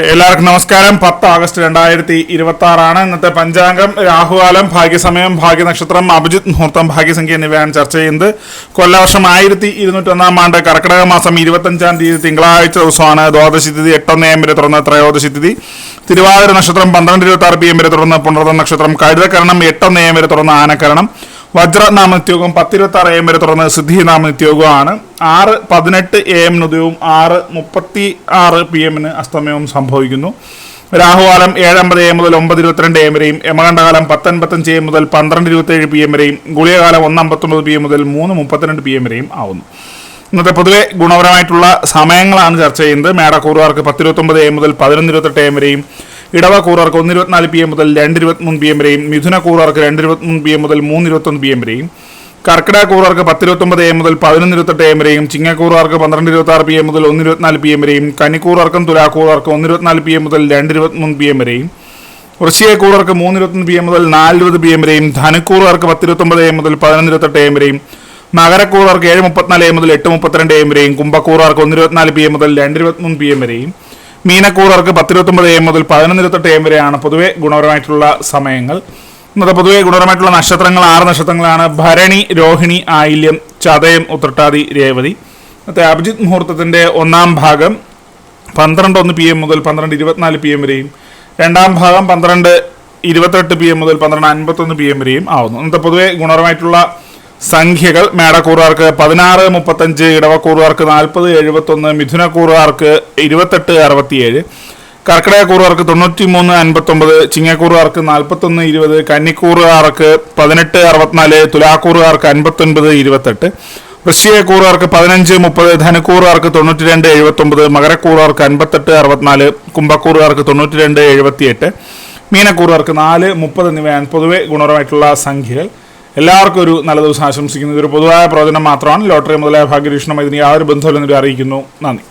എല്ലാവർക്കും നമസ്കാരം. 10 ആഗസ്റ്റ് 2026 ഇന്നത്തെ പഞ്ചാംഗം. രാഹുകാലം, ഭാഗ്യസമയം, ഭാഗ്യനക്ഷത്രം, അഭിജിത്ത് മുഹൂർത്തം, ഭാഗ്യസംഖ്യ എന്നിവയാണ് ചർച്ച ചെയ്യുന്നത്. കൊല്ലവർഷം 1201 ആണ്ട് കർക്കിടക മാസം 25 തീയതി തിങ്കളാഴ്ച ദിവസമാണ്. ദ്വാദശി തിഥി 8 AM വരെ തുടർന്ന് ത്രയോദശി തിഥി. തിരുവാതിര നക്ഷത്രം 12:26 PM വരെ തുടർന്ന് പുണർദം നക്ഷത്രം. കഴുതക്കരണം 8 AM വരെ തുടർന്ന് ആനക്കരണം. വജ്രനാമനിത്യോഗം 10:26 AM വരെ തുടർന്ന് സിദ്ധി നാമനിത്യോഗമാണ്. 6:18 AM ഉദയവും 6:36 PM അസ്തമയവും സംഭവിക്കുന്നു. രാഹുകാലം 7:50 AM മുതൽ 9:22 AM വരെയും, യമകണ്ഠകാലം 10:55 AM മുതൽ 12:27 PM വരെയും, ഗുളികകാലം 1:59 PM മുതൽ 3:32 PM വരെയും ആവുന്നു. ഇന്നത്തെ പൊതുവെ ഗുണപരമായിട്ടുള്ള സമയങ്ങളാണ് ചർച്ച ചെയ്യുന്നത്. മേടക്കൂറുകാർക്ക് 10:29 AM മുതൽ 11:28 AM വരെയും, ഇടവക്കൂറുകാർക്ക് 1:24 PM മുതൽ 2:23 PM വരെയും, മിഥുനക്കൂറുകാർക്ക് 2:23 PM മുതൽ 3:21 PM വരെയും, കർക്കിടകക്കൂറുകാർക്ക് 10:29 AM മുതൽ 11:28 AM വരെയും, ചിങ്ങക്കൂറുകാർക്ക് 12:26 PM മുതൽ 1:24 PM വരെയും, കന്നിക്കൂറുകാർക്കും തുലാക്കൂറുകാർക്ക് 1:24 PM മുതൽ 2:23 PM വരെയും, വൃശ്ചികക്കൂറുകാർക്ക് 3:21 PM മുതൽ 4:20 PM വരെയും, ധനുക്കൂറുകാർക്ക് 10:29 AM മുതൽ 11:28 AM വരെയും, മകരക്കൂറുകാർക്ക് 7:34 AM മുതൽ 8:32 AM വരെയും, കുംഭക്കൂറുകാർക്ക് 1:24 PM മുതൽ 2:23 PM വരെയും, മീനക്കൂറുകാർക്ക് 10:29 AM മുതൽ 11:28 AM വരെയാണ് പൊതുവെ ഗുണപരമായിട്ടുള്ള സമയങ്ങൾ. ഇന്നത്തെ പൊതുവെ ഗുണപരമായിട്ടുള്ള നക്ഷത്രങ്ങൾ 6 നക്ഷത്രങ്ങളാണ്: ഭരണി, രോഹിണി, ആയില്യം, ചതയം, ഉത്രട്ടാതി, രേവതി. ഇന്നത്തെ അഭിജിത്ത് മുഹൂർത്തത്തിന്റെ 1-ാം ഭാഗം 12:01 PM മുതൽ 12:24 PM വരെയും, 2-ാം ഭാഗം 12:28 PM മുതൽ 12:51 PM വരെയും ആവുന്നു. ഇന്നത്തെ പൊതുവെ ഗുണപരമായിട്ടുള്ള സംഖ്യകൾ: മേടക്കൂറുകാർക്ക് 16:35, ഇടവക്കൂറുകാർക്ക് 40:71, മിഥുനക്കൂറുകാർക്ക് 28:67, കർക്കിടകക്കൂറുകാർക്ക് 93:59, ചിങ്ങക്കൂറുകാർക്ക് 41:20, കന്നിക്കൂറുകാർക്ക് 18:64, തുലാക്കൂറുകാർക്ക് 59:28, വൃശ്ചികക്കൂറുകാർക്ക് 15:30, ധനുക്കൂറുകാർക്ക് 92:79, മകരക്കൂറുകാർക്ക് 58:64, കുംഭക്കൂറുകാർക്ക് 92:78, മീനക്കൂറുകാർക്ക് 4:30 എന്നിവയാണ് പൊതുവെ ഗുണപരമായിട്ടുള്ള സംഖ്യകൾ. എല്ലാവർക്കും ഒരു നല്ല ദിവസം ആശംസിക്കുന്നു. ഇതൊരു പൊതുവായ പ്രവചനം മാത്രമാണ്. ലോട്ടറി മുതലായ ഭാഗ്യരീക്ഷണം ഇതിന് യാതൊരു ബന്ധമില്ലെന്ന് അറിയിക്കുന്നു. നന്ദി.